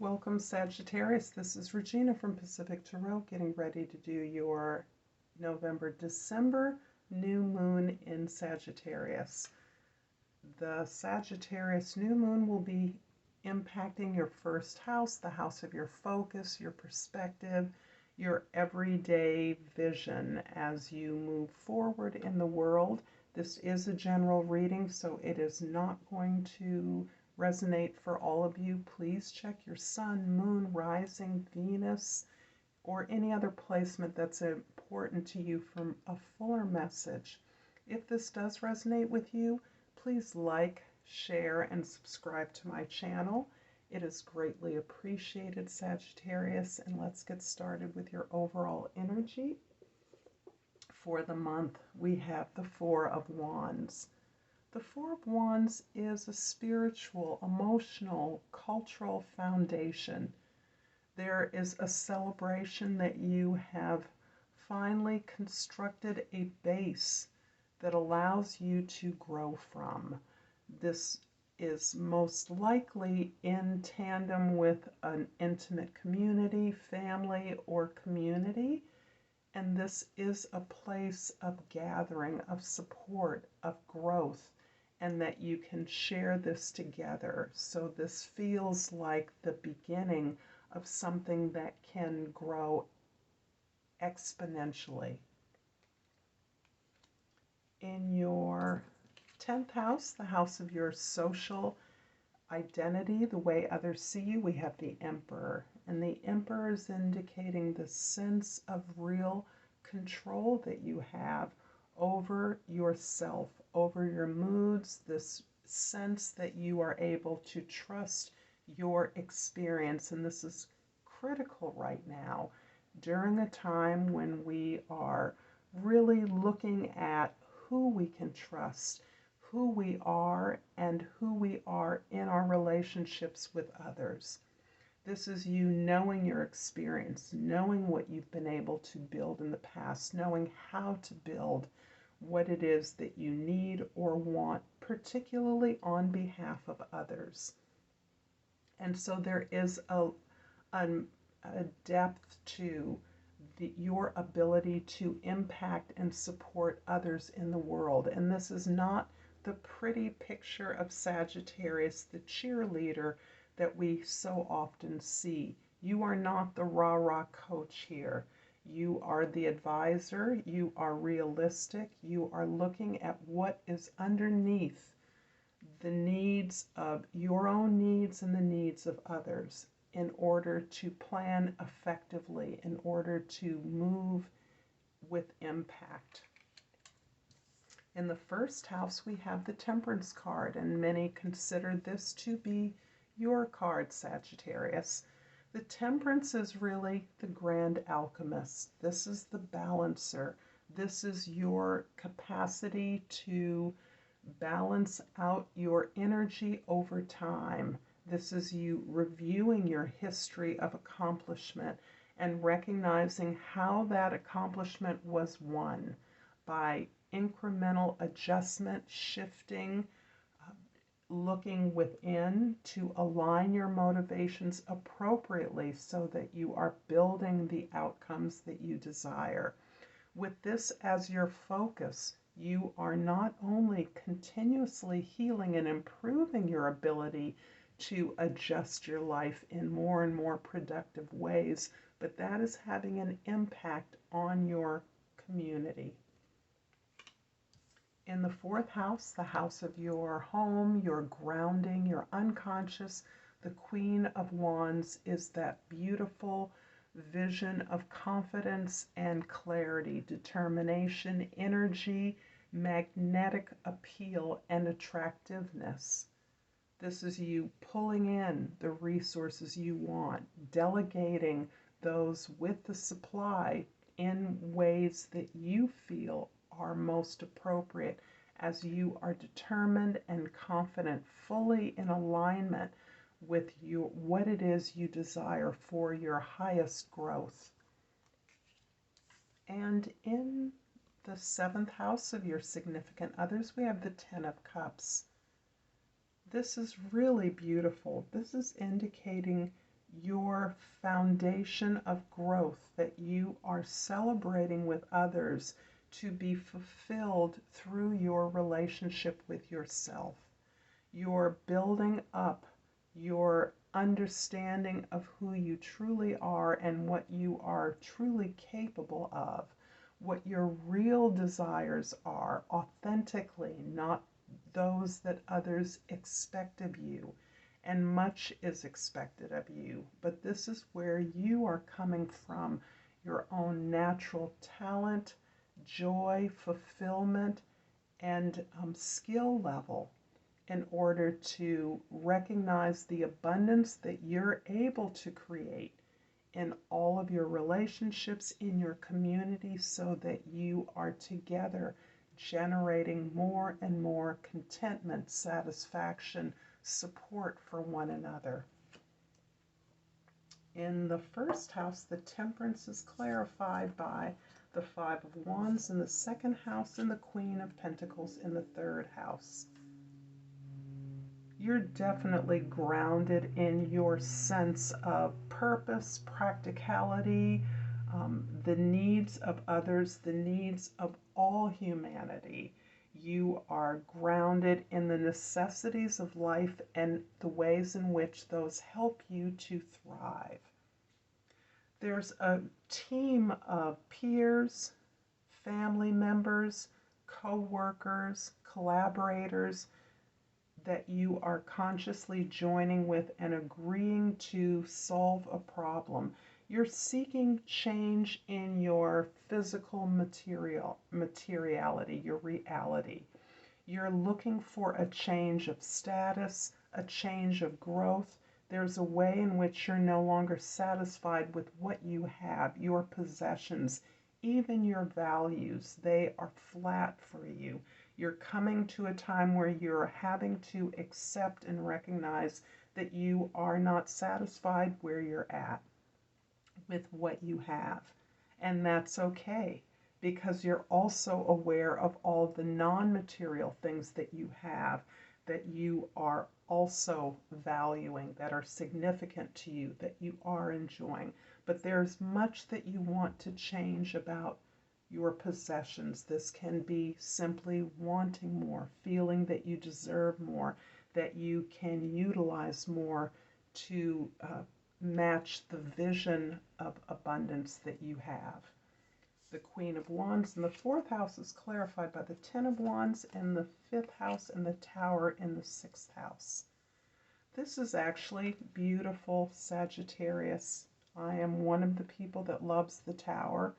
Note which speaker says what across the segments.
Speaker 1: Welcome, Sagittarius. This is Regina from Pacific Tarot, getting ready to do your November-December new moon in Sagittarius. The Sagittarius new moon will be impacting your first house, the house of your focus, your perspective, your everyday vision as you move forward in the world. This is a general reading, so it is not going to resonate for all of you. Please check your sun, moon, rising, Venus, or any other placement that's important to you for a fuller message. If this does resonate with you, please like, share, and subscribe to my channel. It is greatly appreciated, Sagittarius, and let's get started with your overall energy. For the month, we have the Four of Wands. The Four of Wands is a spiritual, emotional, cultural foundation. There is a celebration that you have finally constructed a base that allows you to grow from. This is most likely in tandem with an intimate community, family, or community. And this is a place of gathering, of support, of growth, and that you can share this together. So this feels like the beginning of something that can grow exponentially. In your 10th house, the house of your social identity, the way others see you, we have the Emperor. And the Emperor is indicating the sense of real control that you have over yourself, over your moods, this sense that you are able to trust your experience. And this is critical right now during a time when we are really looking at who we can trust, who we are, and who we are in our relationships with others. This is you knowing your experience, knowing what you've been able to build in the past, knowing how to build what it is that you need or want, particularly on behalf of others. And so there is a depth to your ability to impact and support others in the world. And this is not the pretty picture of Sagittarius, the cheerleader that we so often see. You are not the rah-rah coach here. You are the advisor. You are realistic. You are looking at what is underneath the needs of your own needs and the needs of others in order to plan effectively, in order to move with impact. In the first house, we have the Temperance card, and many consider this to be your card, Sagittarius. The Temperance is really the grand alchemist. This is the balancer. This is your capacity to balance out your energy over time. This is you reviewing your history of accomplishment and recognizing how that accomplishment was won by incremental adjustment, shifting, looking within to align your motivations appropriately so that you are building the outcomes that you desire. With this as your focus, you are not only continuously healing and improving your ability to adjust your life in more and more productive ways, but that is having an impact on your community. In the fourth house, the house of your home, your grounding, your unconscious, the Queen of Wands is that beautiful vision of confidence and clarity, determination, energy, magnetic appeal, and attractiveness. This is you pulling in the resources you want, delegating those with the supply in ways that you feel are most appropriate as you are determined and confident, fully in alignment with what it is you desire for your highest growth. And in the seventh house of your significant others, we have the Ten of Cups. This is really beautiful. This is indicating your foundation of growth that you are celebrating with others to be fulfilled through your relationship with yourself. You're building up your understanding of who you truly are and what you are truly capable of, what your real desires are authentically, not those that others expect of you. And much is expected of you, but this is where you are coming from your own natural talent, joy, fulfillment, and skill level in order to recognize the abundance that you're able to create in all of your relationships, in your community, so that you are together generating more and more contentment, satisfaction, support for one another. In the first house, the temperance is clarified by the Five of Wands in the second house and the Queen of Pentacles in the third house. You're definitely grounded in your sense of purpose, practicality, the needs of others, the needs of all humanity. You are grounded in the necessities of life and the ways in which those help you to thrive. There's a team of peers, family members, co-workers, collaborators that you are consciously joining with and agreeing to solve a problem. You're seeking change in your physical materiality, your reality. You're looking for a change of status, a change of growth. There's a way in which you're no longer satisfied with what you have, your possessions, even your values. They are flat for you. You're coming to a time where you're having to accept and recognize that you are not satisfied where you're at with what you have. And that's okay, because you're also aware of all the non-material things that you have that you are also valuing, that are significant to you, that you are enjoying. But there's much that you want to change about your possessions. This can be simply wanting more, feeling that you deserve more, that you can utilize more to match the vision of abundance that you have. The Queen of Wands in the fourth house is clarified by the Ten of Wands in the fifth house and the Tower in the sixth house. This is actually beautiful, Sagittarius. I am one of the people that loves the Tower.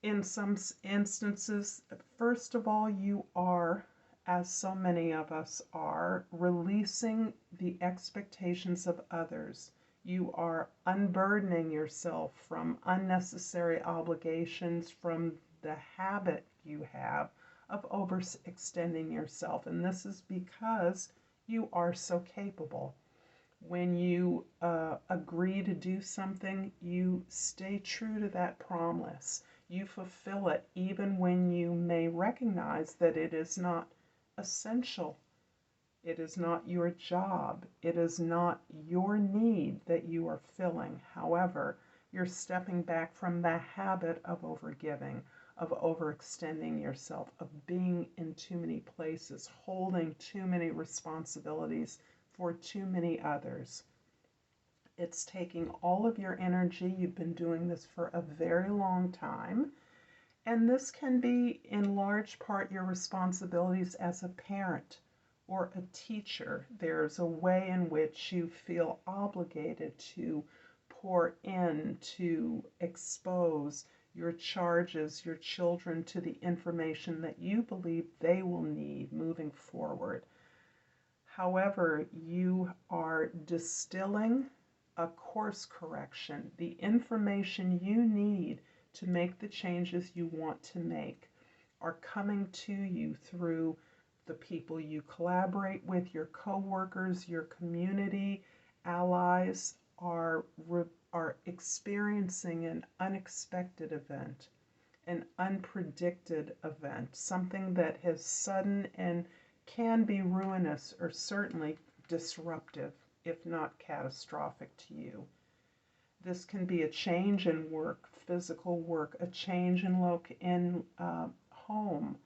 Speaker 1: In some instances, first of all, you are, as so many of us are, releasing the expectations of others. You are unburdening yourself from unnecessary obligations, from the habit you have of overextending yourself. And this is because you are so capable. When you agree to do something, you stay true to that promise. You fulfill it even when you may recognize that it is not essential. It is not your job. It is not your need that you are filling. However, you're stepping back from the habit of overgiving, of overextending yourself, of being in too many places, holding too many responsibilities for too many others. It's taking all of your energy. You've been doing this for a very long time. And this can be, in large part, your responsibilities as a parent or a teacher. There's a way in which you feel obligated to pour in, to expose your charges, your children, to the information that you believe they will need moving forward. However, you are distilling a course correction, the information you need to make the changes you want to make are coming to you through the people you collaborate with, your co-workers, your community, allies are experiencing an unexpected event, an unpredicted event, something that is sudden and can be ruinous or certainly disruptive. if not catastrophic to you. This can be a change in work, physical work, a change in home,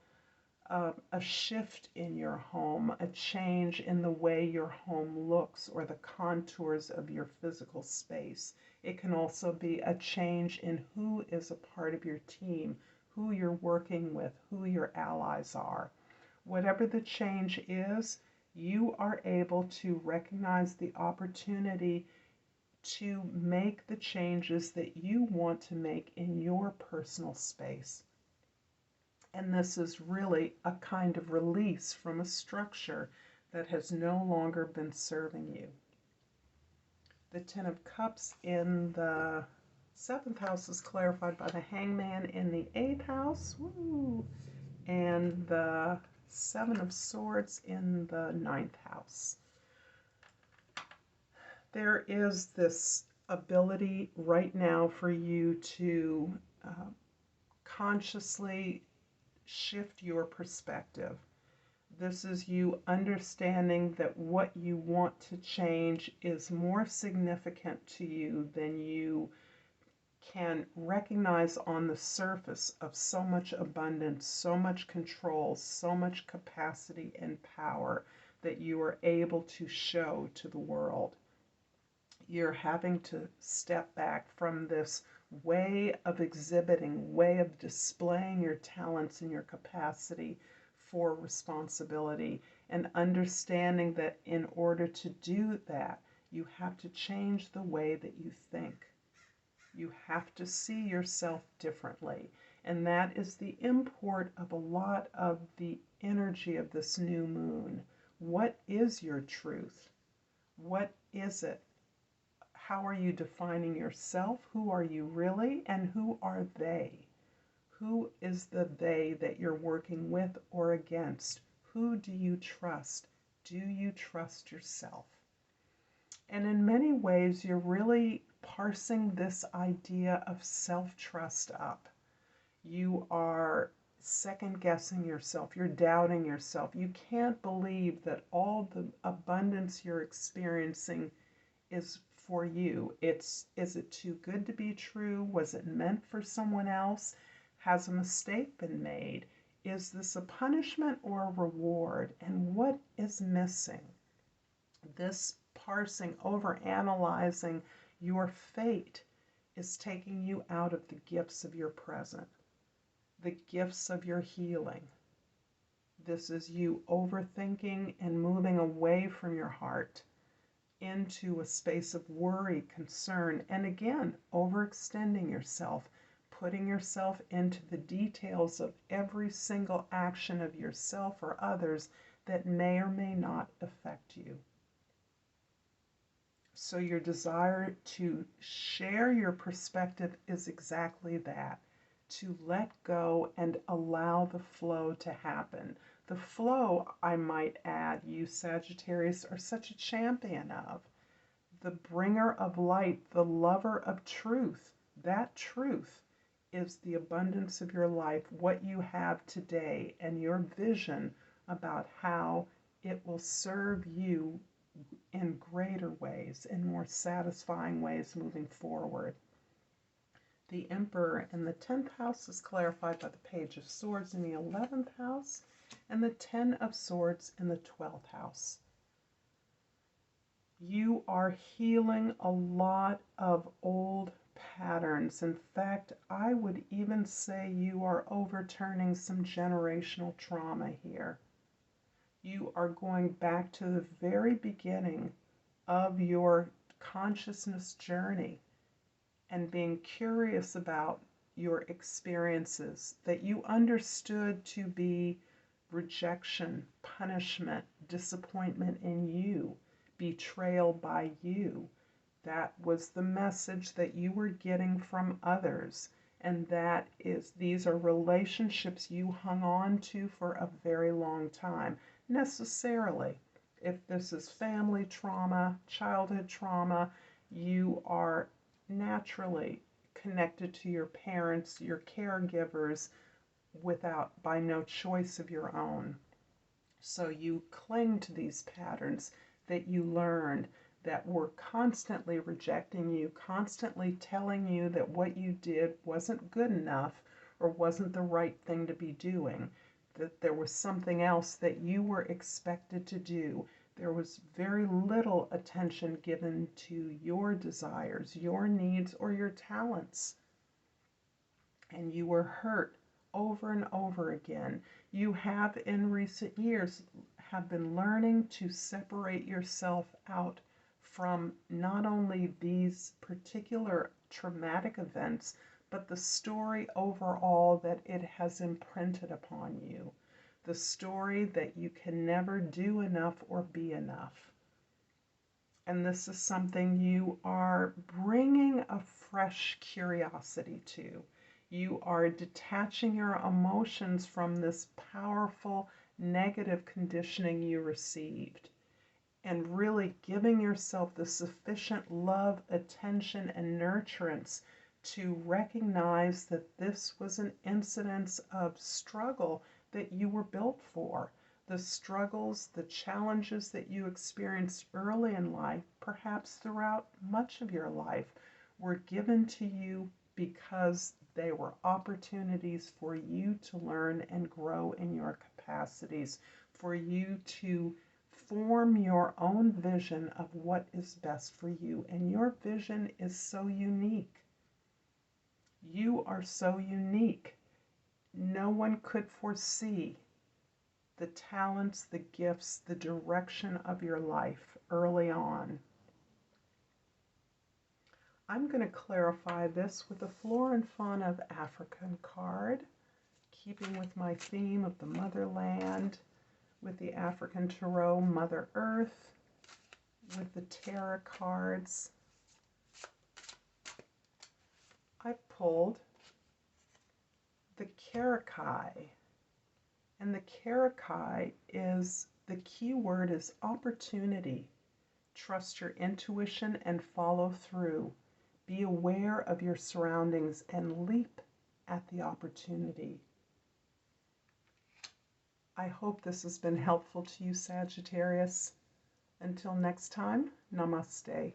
Speaker 1: a shift in your home, a change in the way your home looks or the contours of your physical space. It can also be a change in who is a part of your team, who you're working with, who your allies are. Whatever the change is, you are able to recognize the opportunity to make the changes that you want to make in your personal space. And this is really a kind of release from a structure that has no longer been serving you. The Ten of Cups in the 7th house is clarified by the Hangman in the 8th house. Woo! And the 7 of Swords in the 9th house. There is this ability right now for you to consciously shift your perspective. This is you understanding that what you want to change is more significant to you than you can recognize on the surface of so much abundance, so much control, so much capacity and power that you are able to show to the world. You're having to step back from this way of exhibiting, way of displaying your talents and your capacity for responsibility, and understanding that in order to do that, you have to change the way that you think. You have to see yourself differently. And that is the import of a lot of the energy of this new moon. What is your truth? What is it? How are you defining yourself? Who are you really? And who are they? Who is the they that you're working with or against? Who do you trust? Do you trust yourself? And in many ways, you're really parsing this idea of self-trust up. You are second-guessing yourself. You're doubting yourself. You can't believe that all the abundance you're experiencing is for you. Is it too good to be true? Was it meant for someone else? Has a mistake been made? Is this a punishment or a reward? And what is missing? This parsing, over-analyzing your fate is taking you out of the gifts of your present, the gifts of your healing. This is you overthinking and moving away from your heart into a space of worry, concern, and again, overextending yourself, putting yourself into the details of every single action of yourself or others that may or may not affect you. So your desire to share your perspective is exactly that, to let go and allow the flow to happen. The flow, I might add, you Sagittarius are such a champion of. The bringer of light, the lover of truth. That truth is the abundance of your life, what you have today, and your vision about how it will serve you in greater ways, in more satisfying ways moving forward. The Emperor in the 10th house is clarified by the Page of Swords in the 11th house, and the 10 of Swords in the 12th house. You are healing a lot of old patterns. In fact, I would even say you are overturning some generational trauma here. You are going back to the very beginning of your consciousness journey and being curious about your experiences that you understood to be rejection, punishment, disappointment in you, betrayal by you. That was the message that you were getting from others. And these are relationships you hung on to for a very long time. Necessarily, if this is family trauma, childhood trauma, you are naturally connected to your parents, your caregivers, by no choice of your own. So you cling to these patterns that you learned, that were constantly rejecting you, constantly telling you that what you did wasn't good enough or wasn't the right thing to be doing, that there was something else that you were expected to do. There was very little attention given to your desires, your needs, or your talents. And you were hurt over and over again. You have in recent years have been learning to separate yourself out from not only these particular traumatic events, but the story overall that it has imprinted upon you. The story that you can never do enough or be enough. And this is something you are bringing a fresh curiosity to. You are detaching your emotions from this powerful negative conditioning you received and really giving yourself the sufficient love, attention, and nurturance to recognize that this was an incidence of struggle that you were built for. The struggles, the challenges that you experienced early in life, perhaps throughout much of your life, were given to you because they were opportunities for you to learn and grow in your capacities, for you to form your own vision of what is best for you. And your vision is so unique. You are so unique. No one could foresee the talents, the gifts, the direction of your life early on. I'm going to clarify this with a Flora and Fauna of African card, keeping with my theme of the motherland, with the African Tarot, Mother Earth, with the tarot cards. I pulled the Karakai, and the Karakai is, the key word is opportunity. Trust your intuition and follow through. Be aware of your surroundings and leap at the opportunity. I hope this has been helpful to you, Sagittarius. Until next time, Namaste.